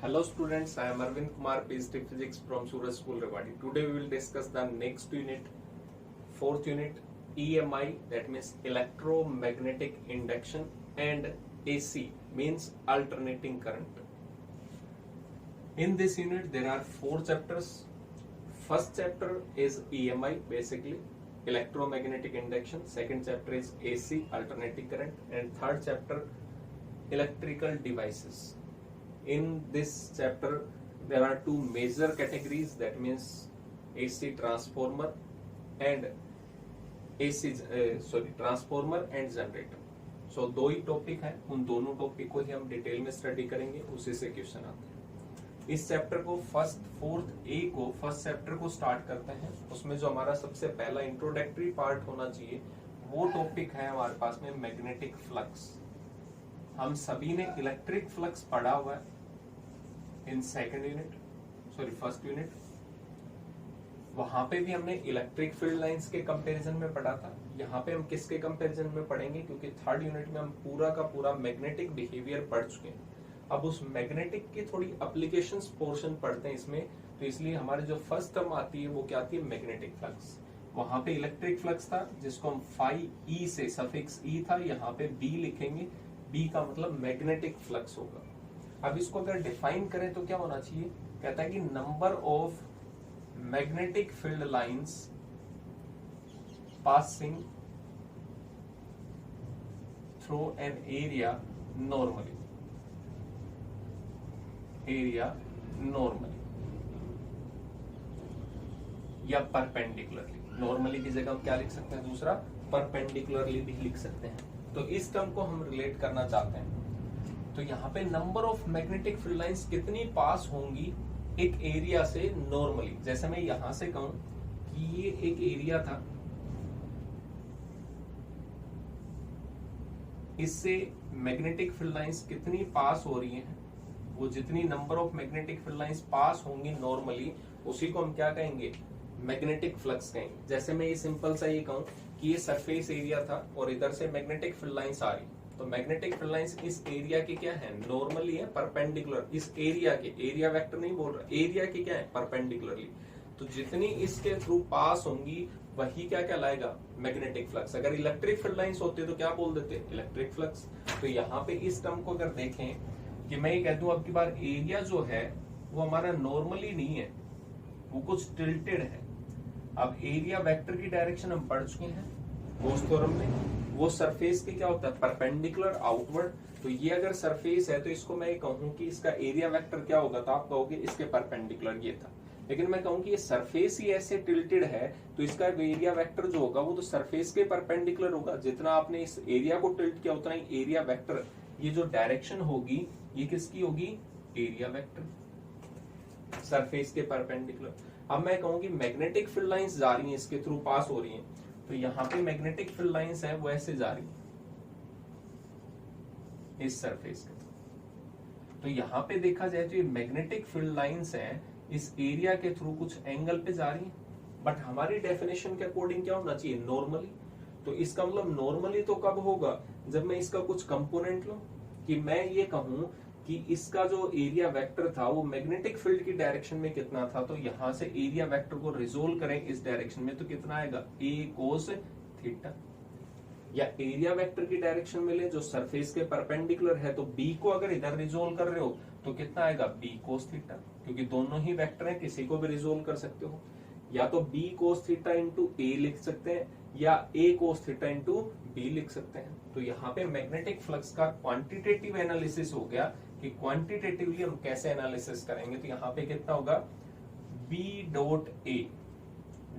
Hello students, I am Arvind Kumar, PhD Physics from Suraj School Rewari. Today we will discuss the next unit, fourth unit, EMI, that means electromagnetic induction, and AC means alternating current. In this unit there are four chapters. First chapter is EMI, basically electromagnetic induction. Second chapter is AC, alternating current, and third chapter electrical devices. In this chapter there are two major categories, that means AC transformer and transformer and generator. So दो ही topic हैं, उन दोनों topic को ही हम detail में study करेंगे, उसी से क्वेश्चन आते हैं. इस चैप्टर को फर्स्ट चैप्टर को स्टार्ट करते हैं. उसमें जो हमारा सबसे पहला इंट्रोडक्टरी पार्ट होना चाहिए वो टॉपिक है हमारे पास में मैग्नेटिक फ्लक्स. हम सभी ने इलेक्ट्रिक फ्लक्स पढ़ा हुआ है इन फर्स्ट यूनिट. वहां पे भी हमने इलेक्ट्रिक फील्ड लाइंस के कंपैरिजन में पढ़ा था. यहाँ पे हम किसके कंपैरिजन में पढ़ेंगे, क्योंकि थर्ड यूनिट में हम पूरा का पूरा मैग्नेटिक बिहेवियर पढ़ चुके हैं. अब उस मैग्नेटिक की थोड़ी एप्लीकेशंस पोर्शन पढ़ते हैं इसमें, तो इसलिए हमारे जो फर्स्ट टर्म आती है वो क्या आती है, मैग्नेटिक फ्लक्स. वहां पे इलेक्ट्रिक फ्लक्स था जिसको हम फाई ई से सफिक्स ई था, यहाँ पे बी लिखेंगे. बी का मतलब मैग्नेटिक फ्लक्स होगा. अब इसको अगर डिफाइन करें तो क्या होना चाहिए, कहता है कि number of magnetic field lines passing through an area normally या परपेंडिकुलरली. नॉर्मली की जगह हम क्या लिख सकते हैं, दूसरा परपेंडिकुलरली भी लिख सकते हैं. तो इस टर्म को हम रिलेट करना चाहते हैं. तो यहाँ पे number of magnetic field lines कितनी पास होंगी एक एरिया से नॉर्मली. जैसे मैं यहां से कहूं कि ये एक एरिया था, इससे मैग्नेटिक फील्ड लाइंस कितनी पास हो रही हैं, वो जितनी number of magnetic field lines pass होंगी नॉर्मली, उसी को हम क्या कहेंगे, मैग्नेटिक फ्लक्स कहेंगे. जैसे मैं ये सिंपल सा ये कहूं कि ये सरफेस एरिया था और इधर से मैग्नेटिक फील्ड लाइंस आ रही, तो मैग्नेटिक फील्ड लाइंस इस एरिया के क्या है, नॉर्मली है, परपेंडिकुलर. इस एरिया के, एरिया वेक्टर नहीं बोल रहा, एरिया के क्या है, परपेंडिकुलरली. तो जितनी इसके थ्रू पास होंगी वही क्या कहलाएगा, मैग्नेटिक फ्लक्स. अगर इलेक्ट्रिक फील्ड लाइंस होते तो क्या बोल देते, इलेक्ट्रिक फ्लक्स. तो यहाँ पे इस टर्म को अगर देखें कि मैं ये कह दूं अब की बार एरिया जो है वो हमारा नॉर्मली नहीं है, वो कुछ टिल्टेड है. अब एरिया वेक्टर की डायरेक्शन हम पढ़ चुके हैं गॉस थ्योरम में, वो सरफेस पे क्या होता है, परपेंडिकुलर आउटवर्ड. तो ये अगर सरफेस है तो इसको मैं कहूं कि इसका एरिया वेक्टर क्या होगा, तो आप कहोगे इसके परपेंडिकुलर ये था. लेकिन मैं कहूं कि ये सरफेस ही ऐसे टिल्टेड है तो इसका एरिया वेक्टर जो होगा वो तो सरफेस के परपेंडिकुलर होगा. जितना आपने इस एरिया को टिल्ट किया उतना ही एरिया वेक्टर, ये जो डायरेक्शन होगी ये किसकी होगी, एरिया वेक्टर, सरफेस के परपेंडिकुलर. अब मैं कहूं कि मैग्नेटिक फील्ड लाइंस जा रही हैं, इसके थ्रू पास हो रही हैं, तो यहाँ पे मैग्नेटिक फील्ड लाइंस है वो ऐसे जा रही इस सरफेस के थ्रू. तो यहाँ पे देखा जाए तो ये मैग्नेटिक फील्ड लाइंस है इस एरिया के थ्रू कुछ एंगल पे जा रही है, बट हमारी डेफिनेशन के अकॉर्डिंग क्या होना चाहिए, नॉर्मली. तो इसका मतलब नॉर्मली तो कब होगा, जब मैं इसका कुछ कंपोनेंट लूं, कि मैं ये कहूं कि इसका जो एरिया वेक्टर था वो मैग्नेटिक फील्ड की डायरेक्शन में कितना था, तो यहां से एरिया वेक्टर को रिजोल्व करें इस डायरेक्शन में तो कितना आएगा, ए कोस थीटा. या एरिया वेक्टर की डायरेक्शन में ले जो सरफेस के परपेंडिकुलर है, तो बी को अगर इधर रिजोल्व कर रहे हो तो कितना आएगा, बी कोस थीटा, क्योंकि दोनों ही वेक्टर हैं, किसी को भी रिजोल्व कर सकते हो. या तो बी कोस थीटा इंटू ए लिख सकते हैं या ए कोस थीटा इंटू बी लिख सकते हैं. तो यहाँ पे मैग्नेटिक फ्लक्स का क्वांटिटेटिव एनालिसिस हो गया कि क्वांटिटेटिवली हम कैसे एनालिसिस करेंगे. तो यहाँ पे कितना होगा, B dot A.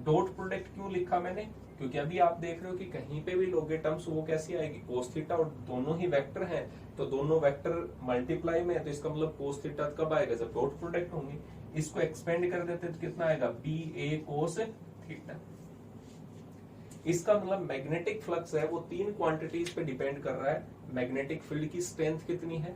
Dot product क्यों लिखा मैंने, क्योंकि अभी आप देख रहे हो कि कहीं पे भी लोगे टर्म्स वो कैसी आएगी, कोस थीटा, और दोनों ही वेक्टर हैं तो दोनों वेक्टर मल्टीप्लाई में है, तो इसका मतलब कोस थीटा कब आएगा, जब डॉट प्रोडक्ट होंगे. इसको एक्सपेंड कर देते तो कितना आएगा, बी ए कोस थीटा. इसका मतलब मैग्नेटिक फ्लक्स है वो तीन क्वांटिटीज पे डिपेंड कर रहा है. मैग्नेटिक फील्ड की स्ट्रेंथ कितनी है,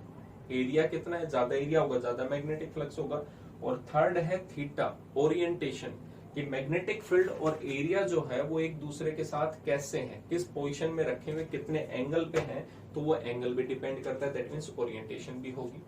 एरिया कितना है, ज्यादा एरिया होगा ज्यादा मैग्नेटिक फ्लक्स होगा. और थर्ड है थीटा, ओरिएंटेशन, कि मैग्नेटिक फील्ड और एरिया जो है वो एक दूसरे के साथ कैसे हैं, किस पोजीशन में रखे हुए, कितने एंगल पे हैं, तो वो एंगल भी डिपेंड करता है, दैट मींस ओरिएंटेशन भी होगी.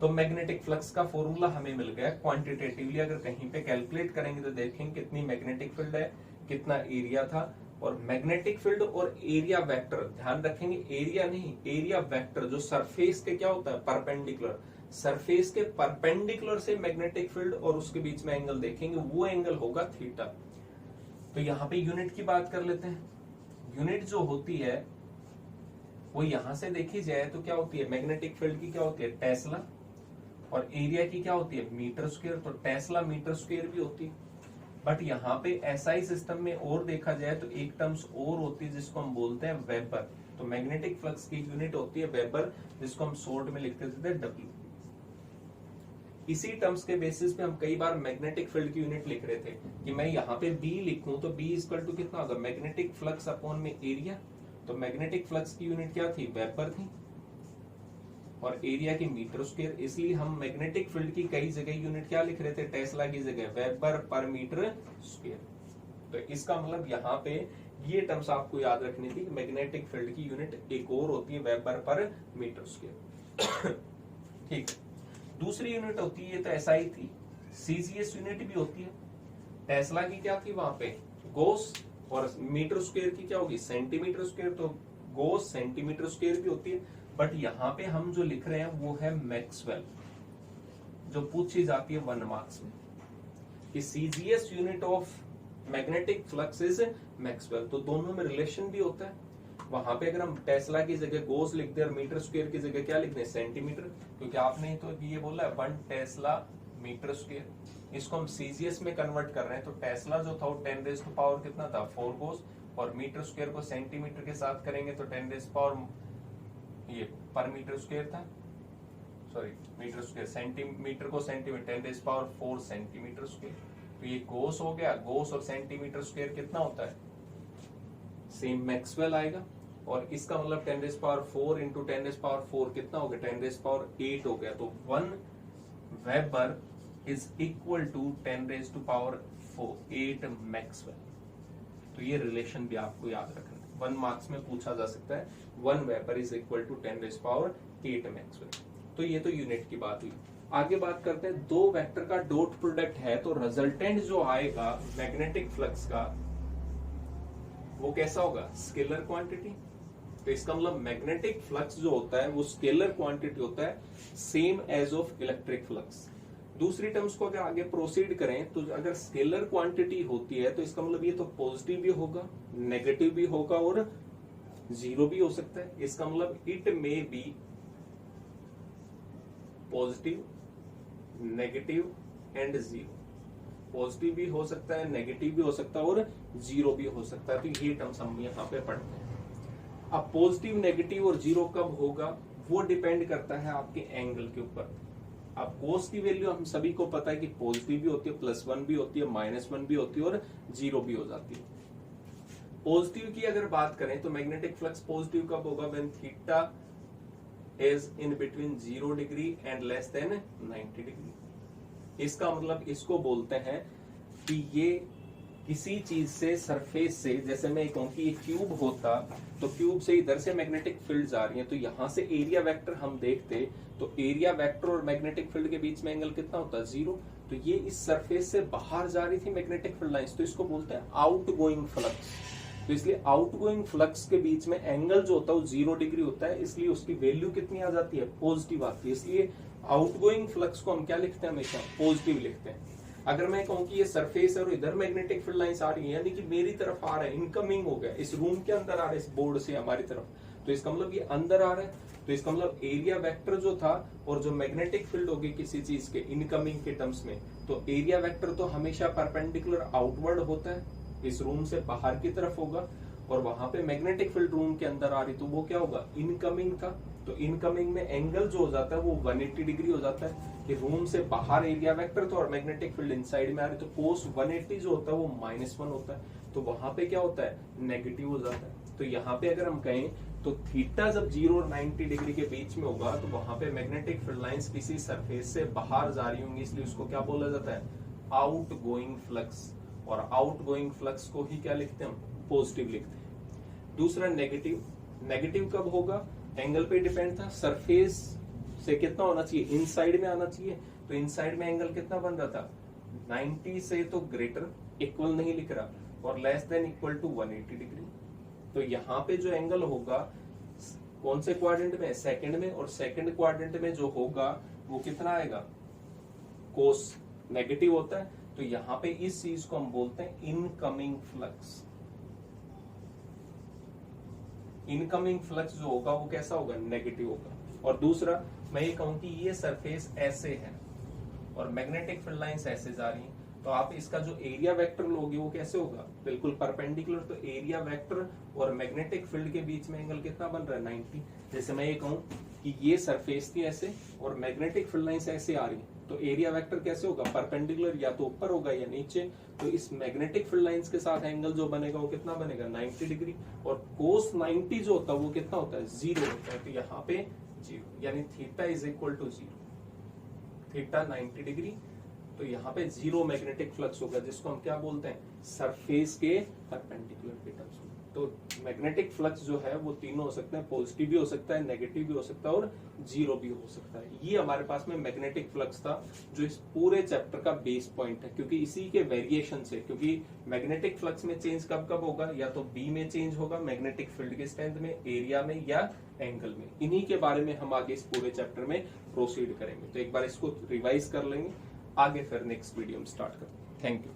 तो मैग्नेटिक फ्लक्स का फॉर्मूला हमें मिल गया क्वांटिटेटिवली। अगर कहीं पे कैलकुलेट करेंगे तो देखेंगे कितनी मैग्नेटिक फील्ड है, कितना एरिया था, और मैग्नेटिक फील्ड और एरिया वेक्टर, ध्यान रखेंगे एरिया नहीं, एरिया वेक्टर जो सरफेस के क्या होता है परपेंडिकुलर, सरफेस के परपेंडिकुलर से मैग्नेटिक फील्ड और उसके बीच में एंगल देखेंगे, वो एंगल होगा थीटा। तो यहाँ पे यूनिट की बात कर लेते हैं। यूनिट जो होती है वो यहां से देखी जाए तो क्या होती है, मैग्नेटिक फील्ड की क्या होती है टेस्ला, और एरिया की क्या होती है मीटर स्क्वायर, तो टेस्ला मीटर स्क्वायर भी होती है। बट यहाँ पे एसआई सिस्टम में और देखा जाए तो एक टर्म्स और होती है जिसको हम बोलते हैं वेबर। तो मैग्नेटिक फ्लक्स की यूनिट होती है वेबर, जिसको हम शॉर्ट में लिखते थे डब्ल्यू। इसी टर्म्स के बेसिस पे हम कई बार मैग्नेटिक फील्ड की यूनिट लिख रहे थे कि मैं यहाँ पे बी लिखूं तो बी इक्वल टू कितना होगा मैग्नेटिक फ्लक्स अपॉन में एरिया। तो मैग्नेटिक फ्लक्स की यूनिट क्या थी वेबर थी, और एरिया की मीटर स्क्वायर, इसलिए हम मैग्नेटिक फील्ड की कई जगह यूनिट क्या लिख रहे थे टेस्ला की जगह वेबर पर मीटर स्क्वायर। तो इसका मतलब यहाँ पे ये टर्म्स आपको याद रखनी थी, मैग्नेटिक फील्ड की यूनिट एक और होती है वेबर पर मीटर स्क्वायर। ठीक, दूसरी यूनिट होती है तो एसआई थी, सीजीएस यूनिट भी होती है। टेस्ला की क्या थी वहां पे गोस, और मीटर स्क्वायर की क्या होगी सेंटीमीटर स्क्वायर, तो गोस सेंटीमीटर स्क्वायर भी होती है। बट यहाँ पे हम जो लिख रहे हैं वो है मैक्सवेल, जो पूछी जाती है 1 मार्क्स में कि CGS unit of magnetic flux is Maxwell. तो दोनों में रिलेशन भी होता है। वहां पे अगर हम टेस्ला की जगह गोस लिखते हैं और मीटर स्क्वायर की जगह क्या लिखते हैं सेंटीमीटर, क्योंकि आपने तो ये बोला है 1 टेस्ला मीटर स्क्वायर। इसको हम सीजीएस में कन्वर्ट कर रहे हैं, तो टेस्ला जो था वो 10 रेज़ टू पावर कितना था 4 गोस, और मीटर स्क्वायर को सेंटीमीटर के साथ करेंगे तो 10 रेज़ पावर ये पर मीटर स्क्वायर था, सॉरी मीटर स्क्वायर, सेंटीमीटर को centimetre 10 raise power 4 centimetre square. तो ये गोस हो गया, गोस और सेंटीमीटर स्क्वायर कितना होता है सेम मैक्सवेल आएगा। और इसका मतलब 10 raise power 4 into 10 raise power 4 कितना हो गया 10 रेज़ पावर 8 हो गया। तो 1 weber is equal to 10 raise to power 8 maxwell. तो ये रिलेशन भी आपको याद रखना है, 1 मार्क्स में पूछा जा सकता है 1 weber is equal to 10 raise power 8 maxwell. तो ये तो यूनिट की बात हुई। आगे बात करते हैं, दो वेक्टर का डॉट प्रोडक्ट है तो रिजल्टेंट जो आएगा मैग्नेटिक फ्लक्स का वो कैसा होगा स्केलर क्वांटिटी। तो इसका मतलब मैग्नेटिक फ्लक्स जो होता है वो स्केलर क्वांटिटी होता है, same as of electric flux. दूसरी टर्म्स को अगर आगे प्रोसीड करें तो अगर स्केलर क्वांटिटी होती है तो इसका मतलब ये तो पॉजिटिव भी होगा, नेगेटिव भी होगा और जीरो भी हो सकता है। इसका मतलब it may be positive, negative and zero. Positive भी हो सकता है, नेगेटिव भी हो सकता है और जीरो भी हो सकता है। तो ये टर्म्स हम यहाँ पे पढ़ते हैं। अब पॉजिटिव, नेगेटिव और जीरो कब होगा वो डिपेंड करता है आपके एंगल के ऊपर। अब कोस की वैल्यू हम सभी को पता है कि पॉजिटिव भी होती है, +1 भी होती है, -1 भी होती है और जीरो भी हो जाती है। पॉजिटिव की अगर बात करें तो मैग्नेटिक फ्लक्स पॉजिटिव कब होगा when theta is in between 0 degree and less than 90 degree. इसका मतलब इसको बोलते हैं कि ये किसी चीज से सरफेस से, जैसे मैं कहूं कि ये क्यूब होता तो क्यूब से इधर से मैग्नेटिक फील्ड जा रही है, तो यहां से एरिया वेक्टर हम देखते तो एरिया वेक्टर और मैग्नेटिक फील्ड के बीच में एंगल कितना होता है 0। तो ये इस सरफेस से बाहर जा रही थी मैग्नेटिक फील्ड लाइंस, तो इसको बोलते हैं आउटगोइंग फ्लक्स। तो इसलिए आउटगोइंग फ्लक्स के बीच में एंगल जो होता है वो 0 डिग्री होता है, इसलिए उसकी वैल्यू कितनी आ जाती है पॉजिटिव आती है। इसलिए आउटगोइंग फ्लक्स को हम क्या लिखते हैं हमेशा पॉजिटिव लिखते हैं। अगर मैं कहूं कि ये सरफेस है और इधर मैग्नेटिक फील्ड लाइंस आ रही है, यानी कि मेरी तरफ आ रहा है, इनकमिंग हो गया, इस रूम के अंदर आ रहा है, इस बोर्ड से हमारी तरफ, तो इसका मतलब ये अंदर आ रहा है। तो इसका मतलब एरिया वेक्टर जो था और जो मैग्नेटिक फील्ड होगी किसी चीज के इनकमिंग के टर्म्स में, तो एरिया वेक्टर तो हमेशा परपेंडिकुलर आउटवर्ड होता है, इस रूम से बाहर की तरफ होगा, और वहां पे मैग्नेटिक फील्ड रूम के अंदर आ रही तो वो क्या होगा इनकमिंग का। तो इनकमिंग में एंगल जो हो जाता है वो 180 डिग्री हो जाता है कि रूम से बाहर एरिया वेक्टर तो और मैग्नेटिक फील्ड इनसाइड में आ रही, तो कोस 180 जो होता है वो -1 होता है, तो वहां पे क्या होता है नेगेटिव हो जाता है। तो यहाँ पे अगर हम कहें तो थीटा जब 0 और 90 डिग्री के बीच में होगा तो वहां पे मैग्नेटिक फील्ड लाइंस किसी सरफेस से बाहर जा रही होंगी, इसलिए उसको क्या बोला जाता है आउटगोइंग फ्लक्स। और आउटगोइंग फ्लक्स को ही क्या लिखते हैं हम पॉजिटिव लिखते हैं। दूसरा नेगेटिव, नेगेटिव कब होगा एंगल पे डिपेंड था, सरफेस से कितना होना चाहिए, इनसाइड में आना चाहिए। तो इनसाइड में एंगल कितना बन रहा था, 90 से तो ग्रेटर, इक्वल नहीं लिख रहा, और less than equal to 180 degree. तो यहाँ पे जो एंगल होगा कौन से क्वाड्रेंट में, सेकंड में, और सेकंड क्वाड्रेंट में जो होगा वो कितना आएगा, कोस नेगेटिव होता है। तो यहाँ पे इस चीज को हम बोलते हैं इनकमिंग फ्लक्स। इनकमिंग फ्लक्स जो होगा वो कैसा होगा, नेगेटिव होगा। और दूसरा मैं ये कहूं कि ये सरफेस ऐसे है और मैग्नेटिक फील्ड लाइंस ऐसे जा रही हैं, तो आप इसका जो एरिया वेक्टर लोगे वो कैसे होगा, बिल्कुल परपेंडिकुलर। तो एरिया वेक्टर और मैग्नेटिक फील्ड के बीच में एंगल कितना बन रहा है, 90। जैसे मैं ये कहूं कि ये सरफेस थी ऐसे और मैग्नेटिक फील्ड लाइंस ऐसे आ रही है, तो एरिया वेक्टर कैसे होगा, परपेंडिकुलर, या तो ऊपर होगा या नीचे। तो इस मैग्नेटिक फील्ड लाइंस के साथ एंगल जो बनेगा वो कितना बनेगा, 90 डिग्री। और कोस 90 जो होता है वो कितना होता है, 0 होता है। तो यहाँ पे 0, यानी theta is equal to 0, theta 90 degree. तो यहाँ पे 0 मैग्नेटिक फ्लक्स होगा, जिसको हम क्या बोलते हैं, सरफेस के परपेंडिकुलर के टर्म्स में। तो मैग्नेटिक फ्लक्स जो है वो तीनों हो सकते हैं, पॉजिटिव भी हो सकता है, नेगेटिव भी हो सकता है और 0 भी हो सकता है। ये हमारे पास में मैग्नेटिक फ्लक्स था जो इस पूरे चैप्टर का बेस पॉइंट है, क्योंकि इसी के वेरिएशन से, क्योंकि मैग्नेटिक फ्लक्स में चेंज कब कब होगा, या तो बी में चेंज होगा, मैग्नेटिक फील्ड के स्ट्रेंथ में, एरिया में, या एंगल में। इन्हीं के बारे में हम आगे इस पूरे चैप्टर में प्रोसीड करेंगे। तो एक बार इसको रिवाइज कर लेंगे, आगे फिर नेक्स्ट वीडियो में स्टार्ट करेंगे। Thank you.